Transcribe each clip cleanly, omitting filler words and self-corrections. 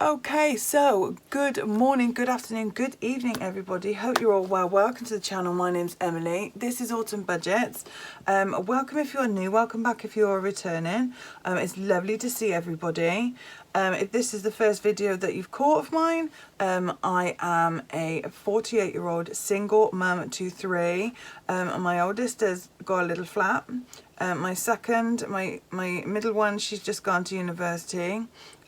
Okay, so good morning, good afternoon, good evening, everybody. Hope you're all well. Welcome to the channel. My name's Emily. This is Autumnbudgets. Welcome if you're new, welcome back if you're returning. It's lovely to see everybody. If this is the first video that you've caught of mine, I am a 48-year-old single mum to three. My oldest has got a little flat. My second, my middle one, she's just gone to university.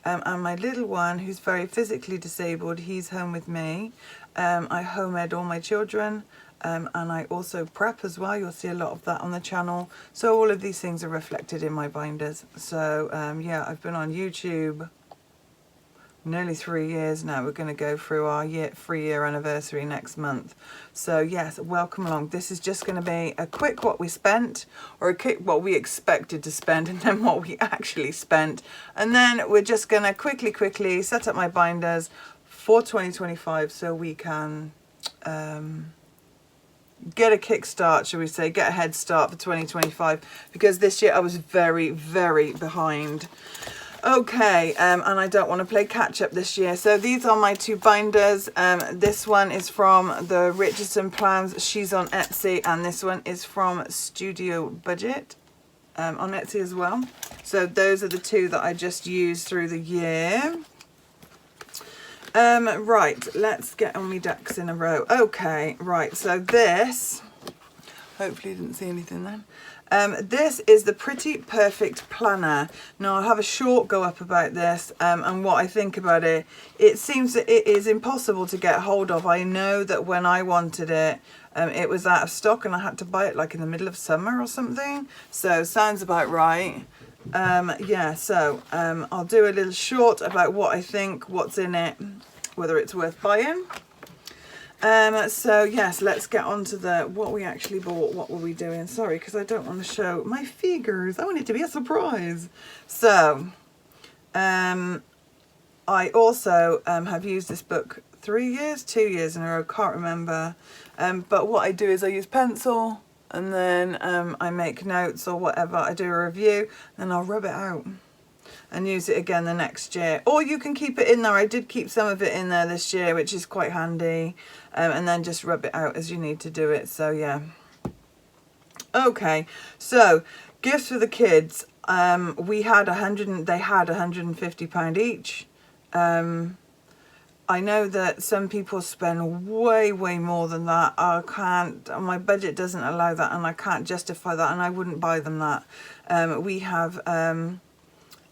And my little one, who's very physically disabled, he's home with me. I home ed all my children, and I also prep as well. You'll see a lot of that on the channel. So all of these things are reflected in my binders. So yeah, I've been on YouTube nearly 3 years now. We're going to go through our 3-year anniversary next month. So yes, welcome along. This is just going to be a quick what we spent, or a quick what we expected to spend, and then what we actually spent. And then we're just going to quickly set up my binders for 2025 so we can get a kickstart, shall we say, get a head start for 2025, because this year I was very behind. Okay, and I don't want to play catch up this year. So these are my two binders. This one is from the Richardson Plans. She's on Etsy, and this one is from Studio Budget on Etsy as well. So those are the two that I just used through the year. Right, let's get on my ducks in a row. Okay, right, so this, hopefully you didn't see anything then. This is the Pretty Perfect Planner. Now I'll have a short go up about this and what I think about it. It seems that it is impossible to get hold of. I know that when I wanted it, it was out of stock and I had to buy it like in the middle of summer or something. So sounds about right. Yeah, so I'll do a little short about what I think, what's in it, whether it's worth buying. So yes, let's get on to the what we actually bought. What were we doing? Sorry, because I don't want to show my figures. I want it to be a surprise. So I also have used this book 3 years, 2 years in a row, can't remember. But what I do is I use pencil, and then I make notes or whatever. I do a review, and I'll rub it out and use it again the next year. Or you can keep it in there. I did keep some of it in there this year, which is quite handy. And then just rub it out as you need to do it. So yeah. Okay, so gifts for the kids. We had they had £150 each. I know that some people spend way more than that. I can't, my budget doesn't allow that, and I can't justify that, and I wouldn't buy them that. We have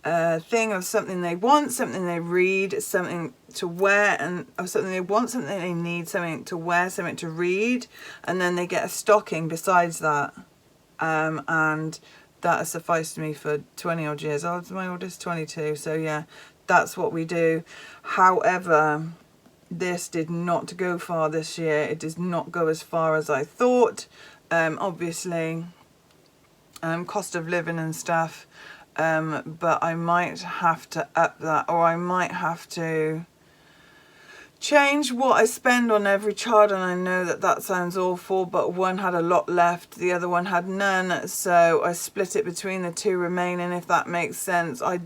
a thing of something they want, something they read, something to wear, and or something they want, something they need, something to wear, something to read, and then they get a stocking besides that. And that has sufficed me for 20 odd years. My oldest 22, so yeah, that's what we do. However, this did not go far this year. It did not go as far as I thought. Obviously, cost of living and stuff. But I might have to up that, or I might have to change what I spend on every child. And I know that that sounds awful, but one had a lot left, the other one had none, so I split it between the two remaining, if that makes sense. I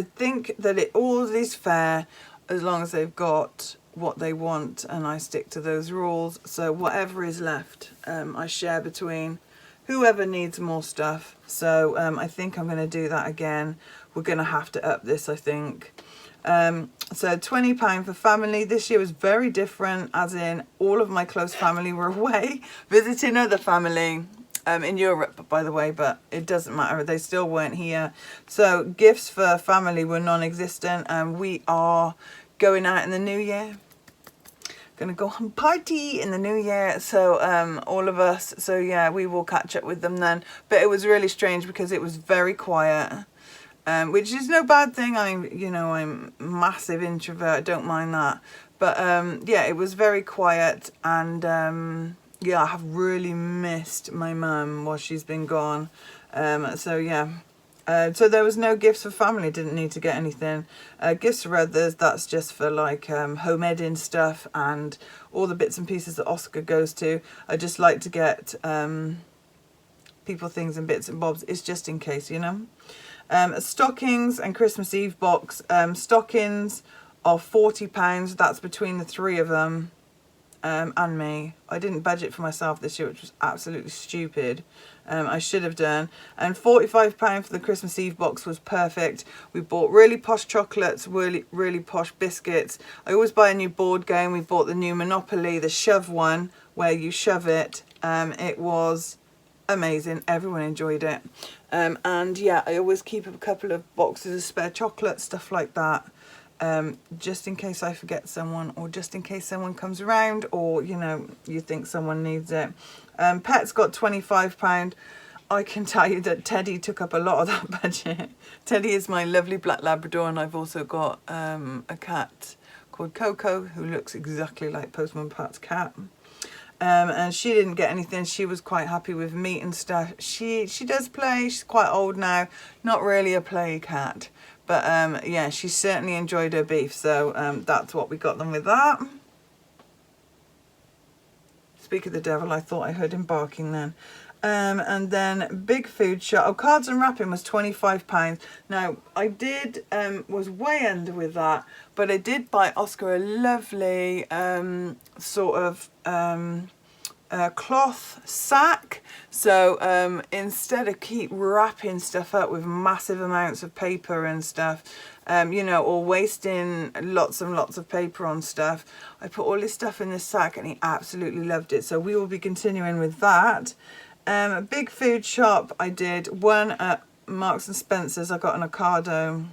think that it all is fair as long as they've got what they want, and I stick to those rules. So whatever is left, I share between whoever needs more stuff. So I think I'm going to do that again. We're going to have to up this, I think. So £20 for family. This year was very different, as in all of my close family were away visiting other family in Europe, by the way, but it doesn't matter. They still weren't here. So gifts for family were non-existent, and we are going out in the new year. Gonna go and party in the new year, so all of us, so yeah, we will catch up with them then. But it was really strange because it was very quiet, which is no bad thing. I'm a massive introvert, I don't mind that, but yeah, it was very quiet. And yeah, I have really missed my mum while she's been gone. So yeah. So there was no gifts for family, didn't need to get anything. Gifts for others, that's just for like home ed stuff and all the bits and pieces that Oscar goes to. I just like to get people things and bits and bobs. It's just in case, you know. Stockings and Christmas Eve box. Stockings are £40. That's between the three of them. And me. I didn't budget for myself this year, which was absolutely stupid. I should have done. And £45 for the Christmas Eve box was perfect. We bought really posh chocolates, really posh biscuits. I always buy a new board game. We bought the new Monopoly, the shove one, where you shove it. It was amazing. Everyone enjoyed it. And yeah, I always keep a couple of boxes of spare chocolate, stuff like that. Just in case I forget someone, or just in case someone comes around, or you know, you think someone needs it. Pets got £25. I can tell you that Teddy took up a lot of that budget. Teddy is my lovely black Labrador, and I've also got a cat called Coco who looks exactly like Postman Pat's cat. And she didn't get anything. She was quite happy with meat and stuff. She does play. She's quite old now. Not really a play cat. But yeah, she certainly enjoyed her beef. So that's what we got them with that. Speak of the devil, I thought I heard him barking then. And then big food shop. Oh, cards and wrapping was £25. Now, I did, was way under with that. But I did buy Oscar a lovely sort of cloth sack. So instead of keep wrapping stuff up with massive amounts of paper and stuff, you know, or wasting lots and lots of paper on stuff, I put all this stuff in this sack and he absolutely loved it. So we will be continuing with that. A big food shop, I did one at Marks and Spencer's. I got an Ocado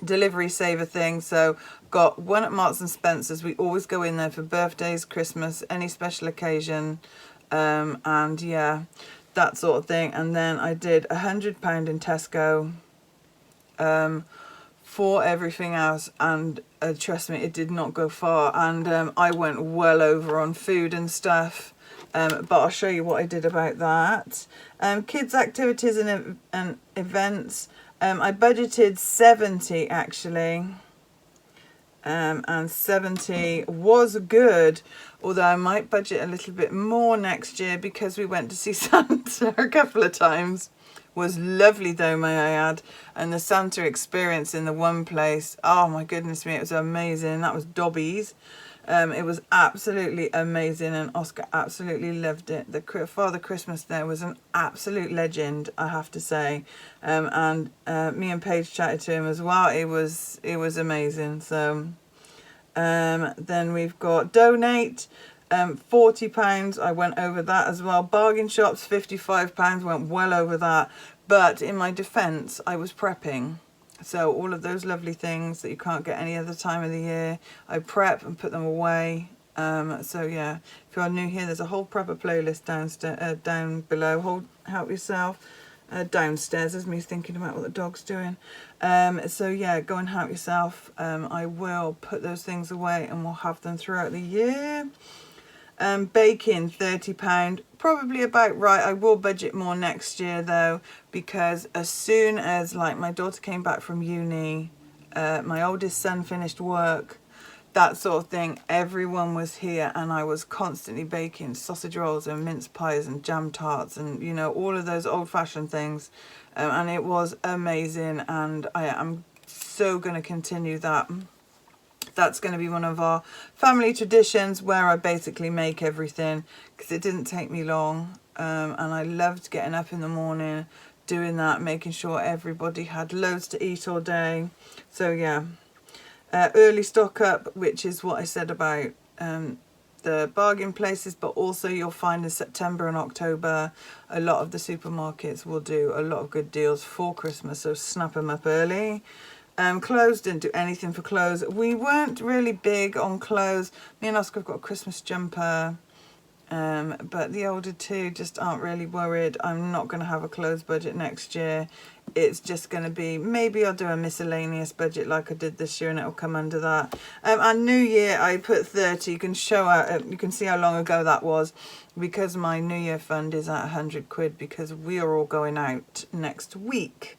delivery saver thing, so got one at Marks and Spencer's. We always go in there for birthdays, Christmas, any special occasion, and yeah, that sort of thing. And then I did £100 in Tesco for everything else, and trust me, it did not go far. And I went well over on food and stuff. But I'll show you what I did about that. Kids activities and events. I budgeted 70 actually. And 70 was good. Although I might budget a little bit more next year because we went to see Santa a couple of times. Was lovely though, may I add. And the Santa experience in the one place, oh my goodness me, it was amazing. That was Dobby's. It was absolutely amazing, and Oscar absolutely loved it. The Father Christmas there was an absolute legend, I have to say. And me and Paige chatted to him as well. It was amazing. So then we've got donate, £40. I went over that as well. Bargain shops, £55, went well over that. But in my defence, I was prepping. So all of those lovely things that you can't get any other time of the year, I prep and put them away. So yeah, if you're new here, there's a whole prepper playlist downstairs, down below. Help yourself. Downstairs, as me thinking about what the dog's doing. So yeah, go and help yourself. I will put those things away and we'll have them throughout the year. Baking, £30, probably about right. I will budget more next year though, because as soon as like my daughter came back from uni, my oldest son finished work, that sort of thing, everyone was here and I was constantly baking sausage rolls and mince pies and jam tarts and, you know, all of those old-fashioned things. And it was amazing, and I'm so going to continue that. That's going to be one of our family traditions where I basically make everything, because it didn't take me long. And I loved getting up in the morning, doing that, making sure everybody had loads to eat all day. So yeah. Early stock up, which is what I said about the bargain places, but also you'll find in September and October a lot of the supermarkets will do a lot of good deals for Christmas, so snap them up early. Clothes, didn't do anything for clothes. We weren't really big on clothes. Me and Oscar have got a Christmas jumper, but the older two just aren't really worried. I'm not going to have a clothes budget next year. It's just going to be, maybe I'll do a miscellaneous budget like I did this year and it'll come under that. And New Year I put 30. You can show out, you can see how long ago that was, because my New Year fund is at £100 because we are all going out next week.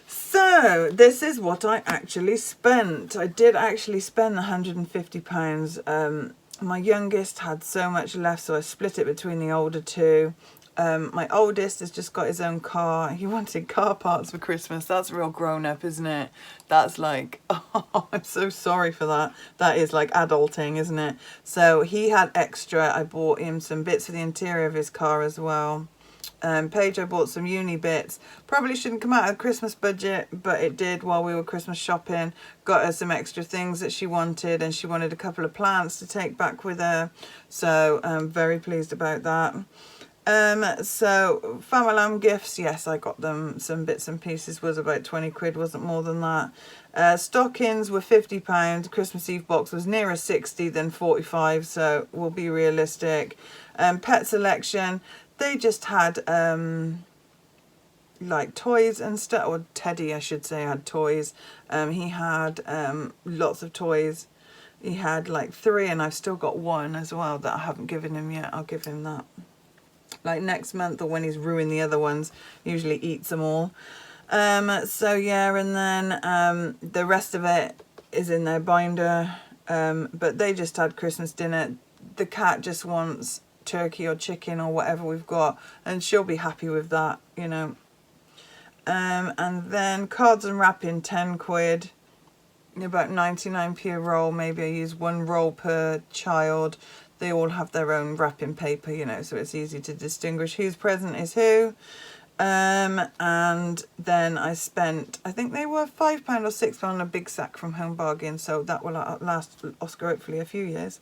So this is what I actually spent. I did actually spend £150. My youngest had so much left, so I split it between the older two. My oldest has just got his own car. He wanted car parts for Christmas. That's real grown up, isn't it? That's like, oh, I'm so sorry for that. That is like adulting, isn't it? So he had extra. I bought him some bits for the interior of his car as well. Paige, I bought some uni bits. Probably shouldn't come out of the Christmas budget, but it did while we were Christmas shopping. Got her some extra things that she wanted, and she wanted a couple of plants to take back with her. So I'm very pleased about that. So Family Lamb gifts, yes, I got them some bits and pieces, was about 20 quid, wasn't more than that. Stockings were £50. Christmas Eve box was nearer 60 than 45, so we'll be realistic. Pet selection, they just had like toys and stuff, or Teddy I should say had toys. He had lots of toys. He had like 3, and I've still got 1 as well that I haven't given him yet. I'll give him that like next month, or when he's ruined the other ones. Usually eats them all. So yeah, and then the rest of it is in their binder. But they just had Christmas dinner. The cat just wants turkey or chicken or whatever we've got, and she'll be happy with that, you know. And then cards and wrapping, 10 quid, about 99p a roll. Maybe I use 1 roll per child. They all have their own wrapping paper, you know, so it's easy to distinguish whose present is who. And then I spent, I think they were £5 or £6 on a big sack from Home Bargains, so that will last Oscar hopefully a few years.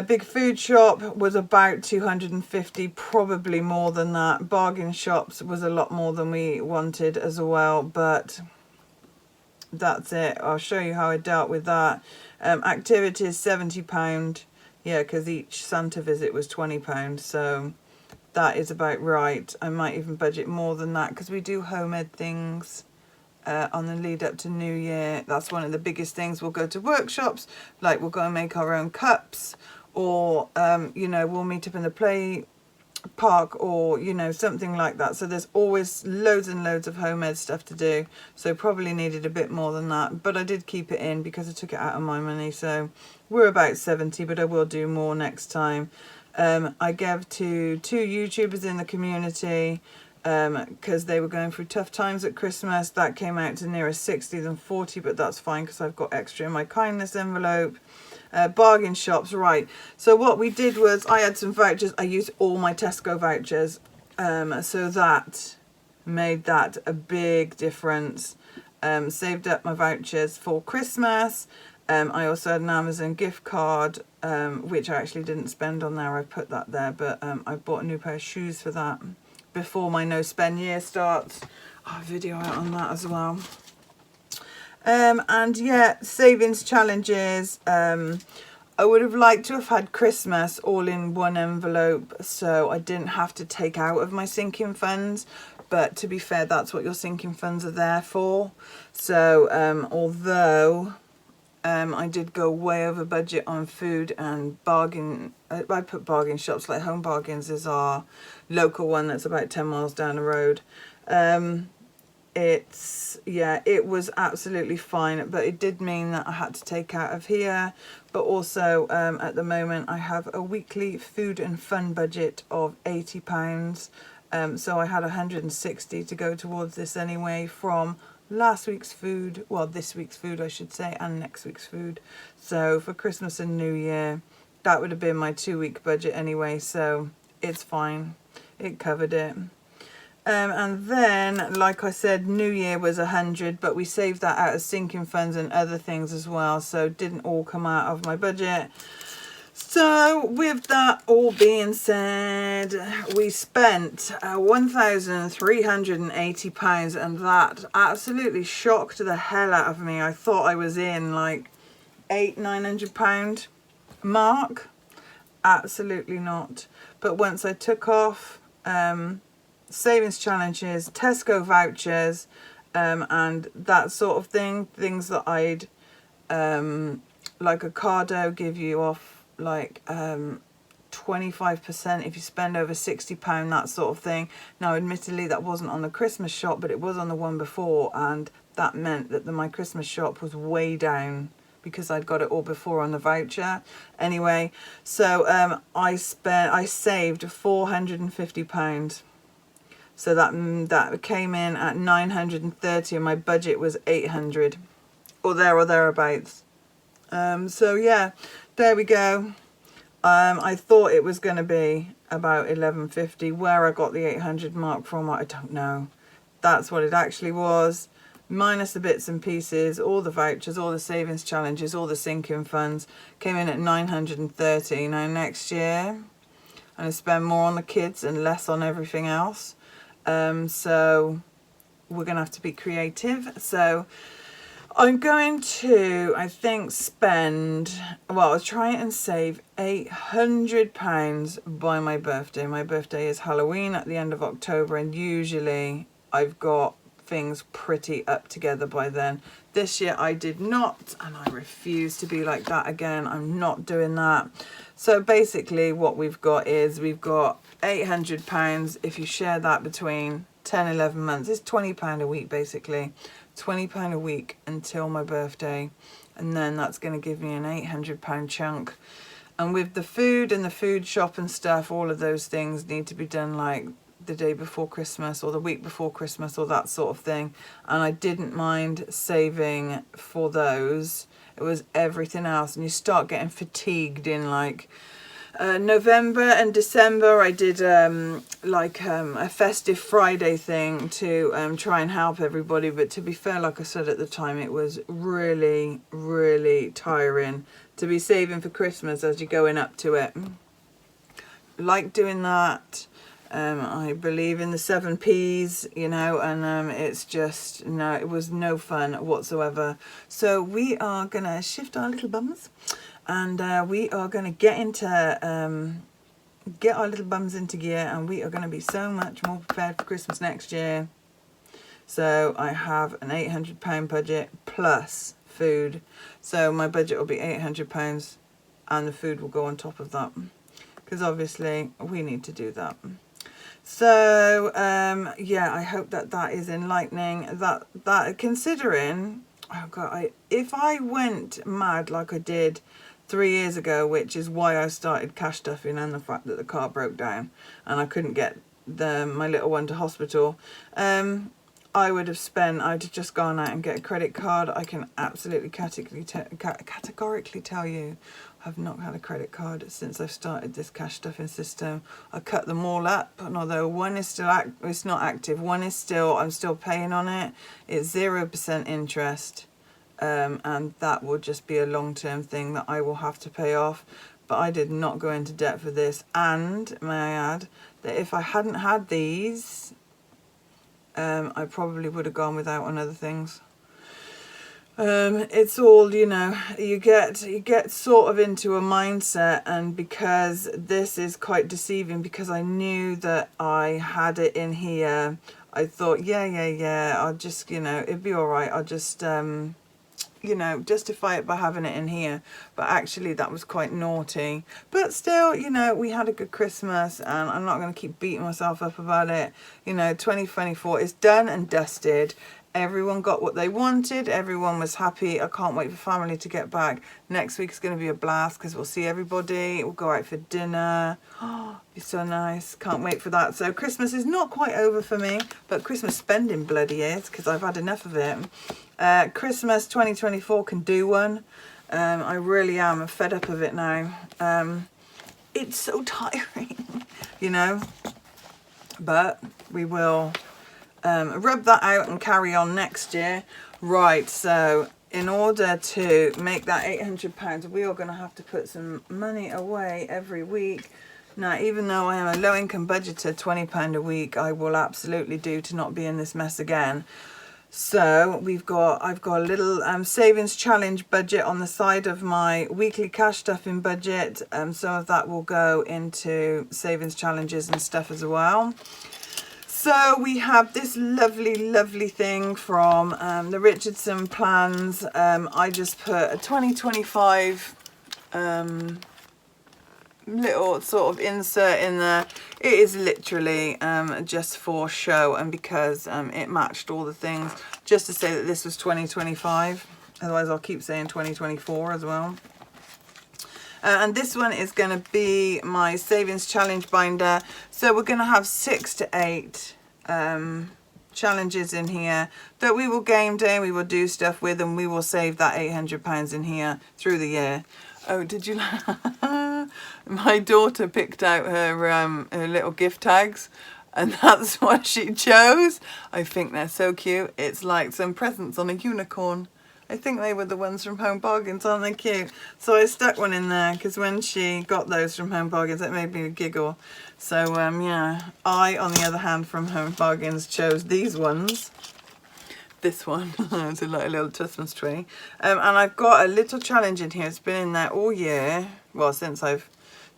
Big food shop was about 250, probably more than that. Bargain shops was a lot more than we wanted as well, but that's it. I'll show you how I dealt with that. Activities, £70. Yeah, because each Santa visit was £20, so that is about right. I might even budget more than that, because we do home-ed things on the lead up to New Year. That's one of the biggest things. We'll go to workshops, like we'll go and make our own cups, or you know, we'll meet up in the play park, or you know, something like that. So there's always loads and loads of home-ed stuff to do, so probably needed a bit more than that, but I did keep it in because I took it out of my money. So we're about 70, but I will do more next time. I gave to 2 YouTubers in the community because they were going through tough times at Christmas. That came out to nearer 60 than 40, but that's fine because I've got extra in my kindness envelope. Bargain shops, right. So what we did was I had some vouchers. I used all my Tesco vouchers. So that made that a big difference. Saved up my vouchers for Christmas. I also had an Amazon gift card, which I actually didn't spend on there. I put that there, but I bought a new pair of shoes for that before my no spend year starts. I'll have a video out on that as well. And yeah, savings challenges. I would have liked to have had Christmas all in one envelope, so I didn't have to take out of my sinking funds. But to be fair, that's what your sinking funds are there for. So although I did go way over budget on food and bargain, I put bargain shops, like Home Bargains is our local one that's about 10 miles down the road. It was absolutely fine, but it did mean that I had to take out of here. But also at the moment I have a weekly food and fun budget of £80. So I had 160 to go towards this anyway, from last week's food, well, this week's food I should say, and next week's food. So for Christmas and New Year, that would have been my 2-week budget anyway, so it's fine, it covered it. And then, like I said, New Year was 100, but we saved that out of sinking funds and other things as well, so it didn't all come out of my budget. So with that all being said, we spent £1,380, and that absolutely shocked the hell out of me. I thought I was in like £800-900 mark. Absolutely not. But once I took off savings challenges, Tesco vouchers, and that sort of thing, things that I'd like Ocado give you off like 25% if you spend over £60, that sort of thing. Now admittedly that wasn't on the Christmas shop, but it was on the one before, and that meant that my Christmas shop was way down because I'd got it all before on the voucher. Anyway, so I saved £450. So that came in at 930, and my budget was 800, or thereabouts. So yeah, there we go. I thought it was going to be about 1150. Where I got the 800 mark from, I don't know. That's what it actually was, minus the bits and pieces, all the vouchers, all the savings challenges, all the sinking funds, came in at 930. Now next year I'm going to spend more on the kids and less on everything else. So we're going to have to be creative. So I'm going to, I think, I'll try and save £800 by my birthday. My birthday is Halloween at the end of October, and usually I've got things pretty up together by then. This year I did not, and I refuse to be like that again. I'm not doing that. So basically what we've got is we've got £800. If you share that between 10, 11 months, it's £20 a week basically. £20 a week until my birthday, and then that's going to give me an £800 chunk. And with the food and the food shop and stuff, all of those things need to be done like the day before Christmas or the week before Christmas or that sort of thing. And I didn't mind saving for those. It was everything else, and you start getting fatigued in like November and December. I did a Festive Friday thing to try and help everybody, but to be fair, like I said at the time, it was really, really tiring to be saving for Christmas as you're going up to it. Like doing that. I believe in the 7 Ps, you know, and it's just, no, it was no fun whatsoever. So we are going to shift our little bums, and we are going to get our little bums into gear, and we are going to be so much more prepared for Christmas next year. So I have an £800 budget plus food. So my budget will be £800, and the food will go on top of that, because obviously we need to do that. So yeah, I hope that is enlightening. That considering, oh God, if I went mad like I did 3 years ago, which is why I started cash stuffing, and the fact that the car broke down and I couldn't get my little one to hospital, I would have I'd have just gone out and get a credit card. I can absolutely categorically tell you, I've not had a credit card since I've started this cash stuffing system. I cut them all up, and although one is still it's not active, one is still, I'm still paying on it. It's 0% interest, and that will just be a long-term thing that I will have to pay off. But I did not go into debt for this, and may I add that if I hadn't had these, I probably would have gone without on other things. It's all, you know, you get sort of into a mindset, and because this is quite deceiving, because I knew that I had it in here, I thought, yeah, I'll just, you know, it'd be all right. I'll just, you know, justify it by having it in here. But actually that was quite naughty. But still, you know, we had a good Christmas, and I'm not going to keep beating myself up about it. You know, 2024 is done and dusted. Everyone got what they wanted. Everyone was happy. I can't wait for family to get back. Next week is going to be a blast, because we'll see everybody. We'll go out for dinner. Oh, be so nice. Can't wait for that. So Christmas is not quite over for me, but Christmas spending bloody is, because I've had enough of it. Christmas 2024 can do one. I really am fed up of it now. It's so tiring, you know. But we will rub that out and carry on next year. Right, so in order to make that £800, we are going to have to put some money away every week. Now, even though I am a low-income budgeter, £20 a week I will absolutely do to not be in this mess again. So I've got a little savings challenge budget on the side of my weekly cash stuffing budget. Some of that will go into savings challenges and stuff as well. So we have this lovely thing from the Richardson plans. I just put a 2025 little sort of insert in there. It is literally just for show, and because it matched all the things, just to say that this was 2025. Otherwise I'll keep saying 2024 as well. And this one is going to be my savings challenge binder. So we're going to have 6 to 8 challenges in here that we will game day, we will do stuff with, and we will save that £800 in here through the year. Oh, did you? My daughter picked out her little gift tags, and that's what she chose. I think they're so cute. It's like some presents on a unicorn. I think they were the ones from Home Bargains, aren't they cute? So I stuck one in there because when she got those from Home Bargains, it made me giggle. So yeah, I, on the other hand, from Home Bargains, chose these ones. This one, it's like a little Christmas tree. And I've got a little challenge in here. It's been in there all year. Well, since I've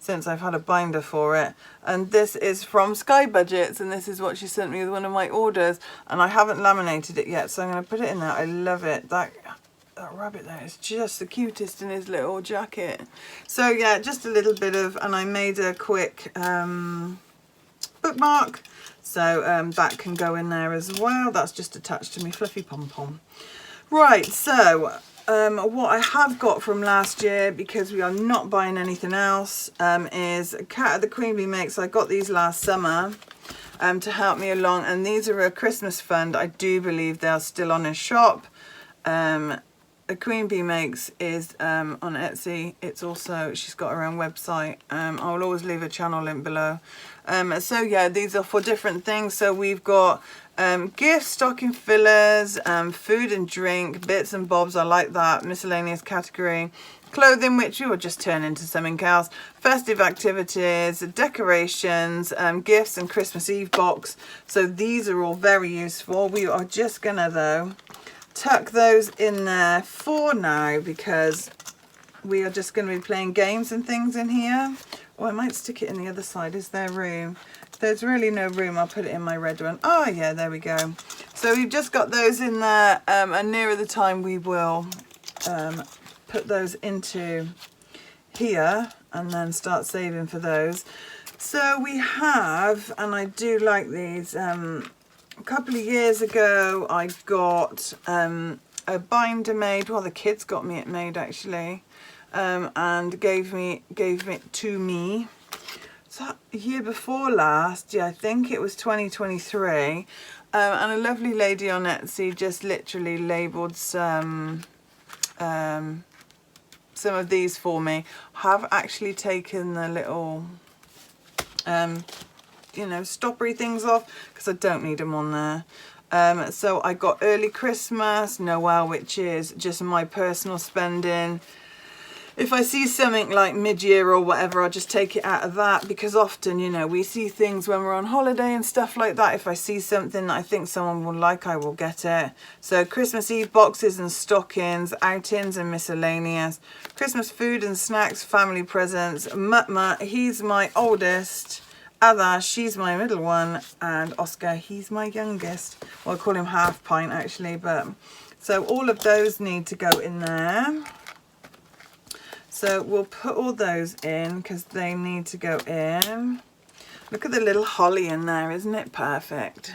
had a binder for it. And this is from Sky Budgets, and this is what she sent me with one of my orders. And I haven't laminated it yet, so I'm going to put it in there. I love it. That rabbit there is just the cutest in his little jacket. So yeah, just a little bit of, and I made a quick bookmark, so that can go in there as well. That's just attached to me fluffy pom-pom. Right, so what I have got from last year, because we are not buying anything else, is Cat of the Queen Bee Makes. I got these last summer to help me along, and these are a Christmas fund. I do believe they are still on his shop. The Queen Bee Makes is on Etsy. It's also, she's got her own website. I will always leave a channel link below. So yeah, these are for different things. So we've got gifts, stocking fillers, food and drink, bits and bobs. I like that miscellaneous category. Clothing, which you will just turn into something else. Festive activities, decorations, gifts, and Christmas Eve box. So these are all very useful. We are just gonna though tuck those in there for now, because we are just going to be playing games and things in here. Or I might stick it in the other side. Is there room? If there's really no room, I'll put it in my red one. Oh yeah, there we go. So we've just got those in there, and nearer the time we will put those into here and then start saving for those. So we have, and I do like these, a couple of years ago I got a binder made. Well, the kids got me it made actually, and gave it to me. So year before last, yeah, I think it was 2023, and a lovely lady on Etsy just literally labelled some of these for me. Have actually taken the little you know, stoppery things off because I don't need them on there. So I got early Christmas, Noel, which is just my personal spending. If I see something like mid-year or whatever, I'll just take it out of that, because often, you know, we see things when we're on holiday and stuff like that. If I see something that I think someone will like, I will get it. So Christmas Eve boxes and stockings, outings and miscellaneous, Christmas food and snacks, family presents. Mutma, he's my oldest. Ada, she's my middle one, and Oscar, he's my youngest. Well, I call him half pint actually, but so all of those need to go in there. So we'll put all those in because they need to go in. Look at the little holly in there, isn't it perfect?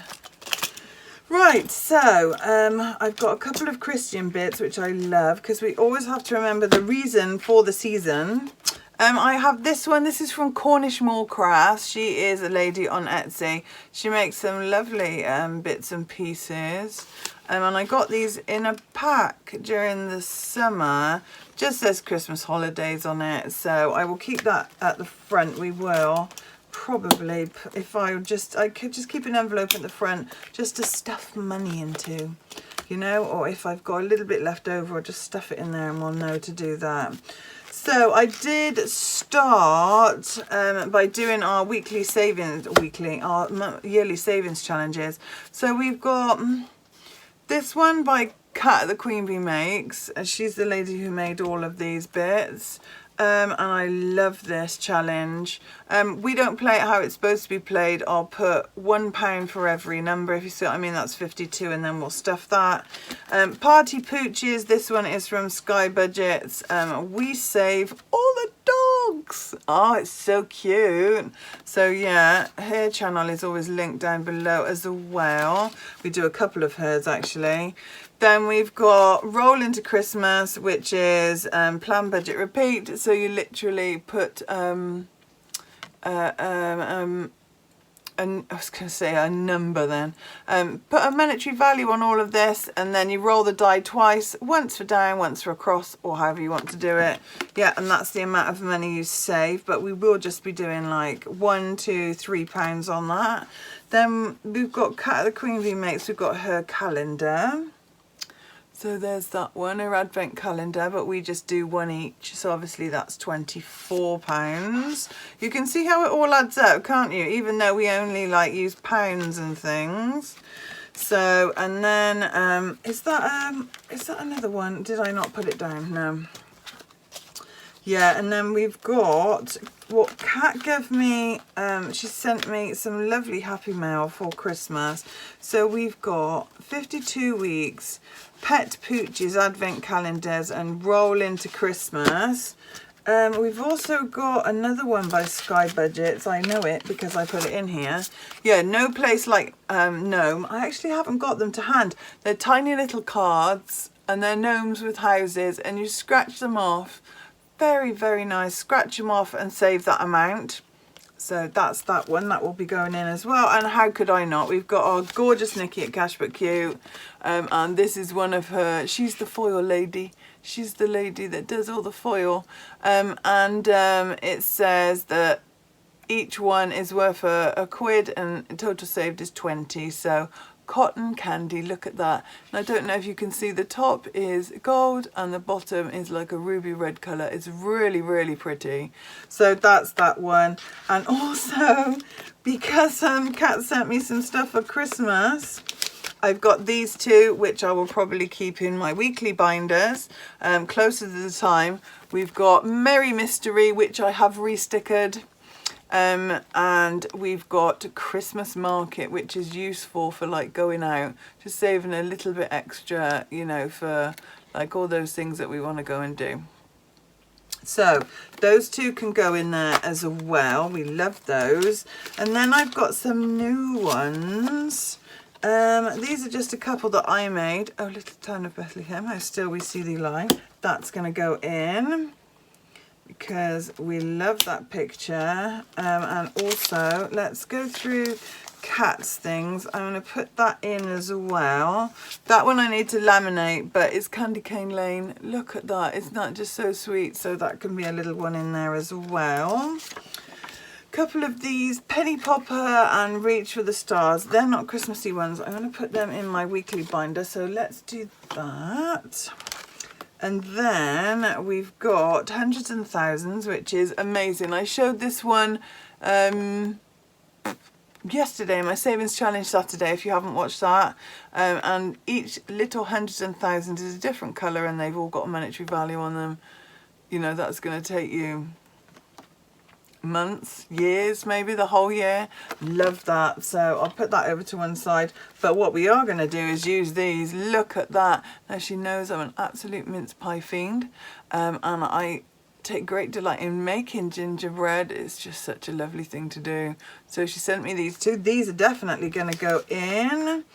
Right, so I've got a couple of Christian bits which I love, because we always have to remember the reason for the season. I have this one. This is from Cornish Mall Crafts. She is a lady on Etsy. She makes some lovely bits and pieces. And I got these in a pack during the summer. Just says Christmas holidays on it. So I will keep that at the front. We will probably, if I could just keep an envelope at the front just to stuff money into, you know, or if I've got a little bit left over, I'll just stuff it in there and we'll know to do that. So I did start by doing our yearly savings challenges. So we've got this one by Cat the Queen Bee Makes. She's the lady who made all of these bits. And I love this challenge. We don't play it how it's supposed to be played. I'll put £1 for every number, if you see what I mean. That's 52, and then we'll stuff that. Party Pooches, this one is from Sky Budgets. We save all the looks. Oh, it's so cute. So yeah, her channel is always linked down below as well. We do a couple of hers actually. Then we've got Roll Into Christmas, which is plan, budget, repeat. So you literally put and I was going to say a number then. Put a monetary value on all of this, and then you roll the die twice, once for down, once for across, or however you want to do it. Yeah, and that's the amount of money you save, but we will just be doing like £1 to £3 on that. Then we've got Cat the Queen Bee Makes, we've got her calendar. So there's that one, her advent calendar, but we just do one each. So obviously that's £24. You can see how it all adds up, can't you? Even though we only like use pounds and things. So, and then, is that another one? Did I not put it down? No. Yeah, and then we've got what Kat gave me. She sent me some lovely Happy Mail for Christmas. So we've got 52 weeks, Pet Pooch's Advent Calendars, and Roll Into Christmas. We've also got another one by Sky Budgets. I know it because I put it in here. Yeah, No Place Like Gnome. I actually haven't got them to hand. They're tiny little cards, and they're gnomes with houses, and you scratch them off. Very, very nice. Scratch them off and save that amount. So that's that one. That will be going in as well. And how could I not? We've got our gorgeous Nikki at Cash But Cute. And this is one of her. She's the foil lady. She's the lady that does all the foil. It says that each one is worth a quid and total saved is 20. So cotton candy, look at that. And I don't know if you can see, the top is gold and the bottom is like a ruby red colour. It's really, really pretty. So that's that one. And also, because Kat sent me some stuff for Christmas, I've got these two, which I will probably keep in my weekly binders closer to the time. We've got Merry Mystery, which I have restickered. And we've got Christmas Market, which is useful for like going out, just saving a little bit extra, you know, for like all those things that we want to go and do. So those two can go in there as well. We love those. And then I've got some new ones. These are just a couple that I made. Oh, Little Town of Bethlehem, How Still We See Thee Lie. That's going to go in, because we love that picture. And also, let's go through Kat's things. I'm going to put that in as well. That one I need to laminate, but it's Candy Cane Lane. Look at that. It's not just so sweet. So that can be a little one in there as well. Couple of these, Penny Popper and Reach for the Stars. They're not Christmassy ones. I'm going to put them in my weekly binder. So let's do that. And then we've got Hundreds and Thousands, which is amazing. I showed this one yesterday, my Savings Challenge Saturday, if you haven't watched that. And each little Hundreds and Thousands is a different colour, and they've all got a monetary value on them. You know, that's going to take you months, years, maybe the whole year. Love that. So I'll put that over to one side. But what we are going to do is use these. Look at that. Now she knows I'm an absolute mince pie fiend, and I take great delight in making gingerbread. It's just such a lovely thing to do. So she sent me these two. These are definitely going to go in.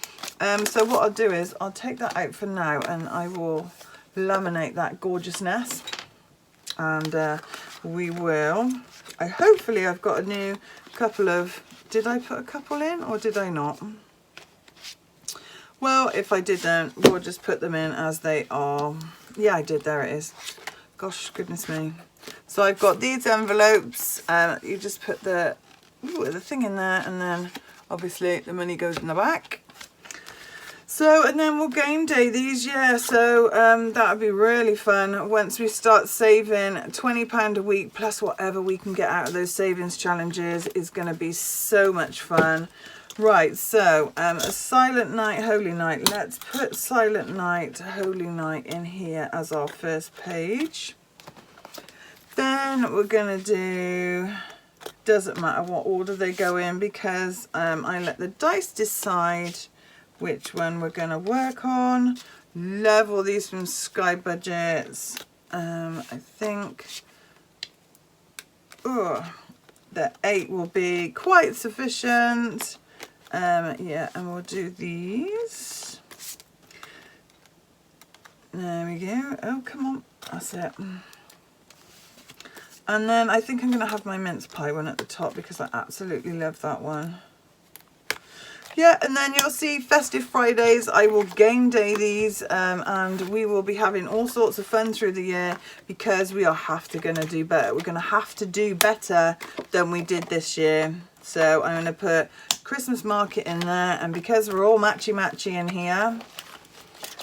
So what I'll do is I'll take that out for now, and I will laminate that gorgeousness, and we will. Hopefully I've got a new couple of, did I put a couple in or did I not? Well, if I didn't, we'll just put them in as they are. Yeah, I did. There it is. Gosh, goodness me. So I've got these envelopes. You just put the thing in there, and then obviously the money goes in the back. So, and then we'll game day these, yeah, so that would be really fun once we start saving. £20 a week plus whatever we can get out of those savings challenges is going to be so much fun. Right, so a Silent Night, Holy Night. Let's put Silent Night, Holy Night in here as our first page. Then we're going to do, doesn't matter what order they go in, because I let the dice decide which one we're going to work on. Love all these from Sky Budgets. I think the 8 will be quite sufficient. Yeah, and we'll do these. There we go. Oh, come on. That's it. And then I think I'm going to have my mince pie one at the top because I absolutely love that one. Yeah, and then you'll see Festive Fridays. I will game day these, and we will be having all sorts of fun through the year because we are going to do better. We're going to have to do better than we did this year. So I'm going to put Christmas market in there, and because we're all matchy in here,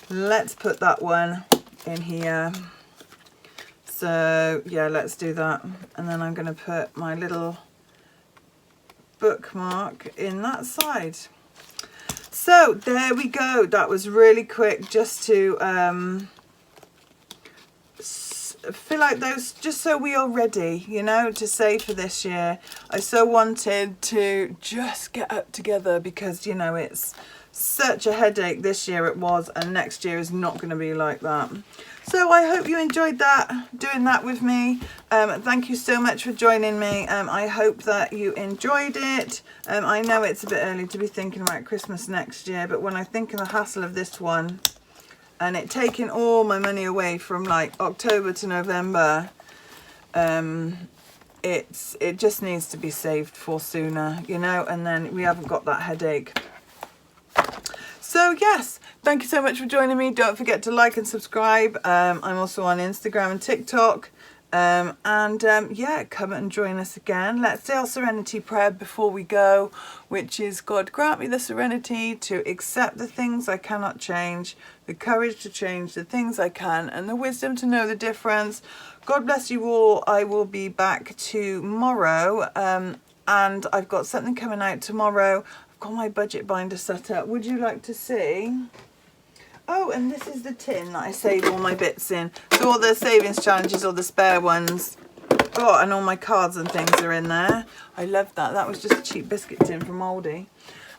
let's put that one in here. So yeah, let's do that. And then I'm going to put my little bookmark in that side. So there we go. That was really quick, just to fill out those, just so we are ready, you know, to save for this year. I so wanted to just get up together because, you know, it's such a headache this year it was, and next year is not going to be like that. So I hope you enjoyed that, doing that with me. Thank you so much for joining me. I hope that you enjoyed it. I know it's a bit early to be thinking about Christmas next year, but when I think of the hassle of this one and it taking all my money away from like October to November, it just needs to be saved for sooner, you know, and then we haven't got that headache. So yes, thank you so much for joining me. Don't forget to like and subscribe. I'm also on Instagram and TikTok. Yeah, come and join us again. Let's say our serenity prayer before we go, which is: God, grant me the serenity to accept the things I cannot change, the courage to change the things I can, and the wisdom to know the difference. God bless you all. I will be back tomorrow, and I've got something coming out tomorrow. Got my budget binder set up. Would you like to see? Oh, and this is the tin that I save all my bits in. So all the savings challenges, all the spare ones. Oh, and all my cards and things are in there. I love that. That was just a cheap biscuit tin from Aldi.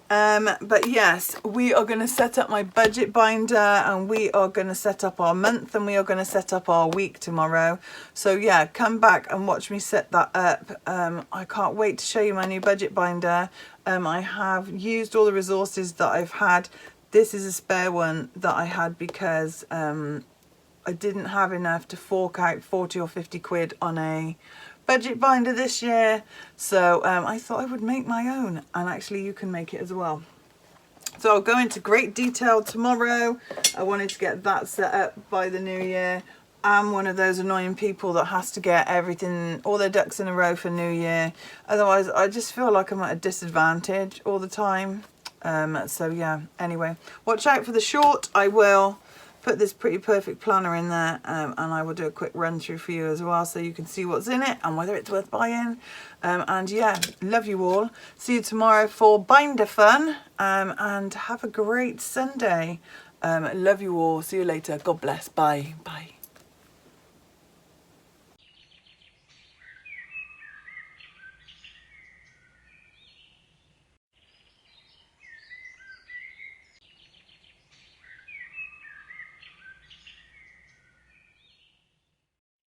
But yes, we are going to set up my budget binder, and we are going to set up our month, and we are going to set up our week tomorrow. So yeah, come back and watch me set that up. I can't wait to show you my new budget binder. I have used all the resources that I've had. This is a spare one that I had because I didn't have enough to fork out 40 or 50 quid on a budget binder this year, so I thought I would make my own, and actually you can make it as well. So I'll go into great detail tomorrow. I wanted to get that set up by the new year. I'm one of those annoying people that has to get everything, all their ducks in a row for New Year. Otherwise, I just feel like I'm at a disadvantage all the time. So yeah, anyway, watch out for the short. I will put this Pretty Perfect planner in there, and I will do a quick run through for you as well, so you can see what's in it and whether it's worth buying. And yeah, love you all. See you tomorrow for binder fun, and have a great Sunday. Love you all. See you later. God bless. Bye. Bye.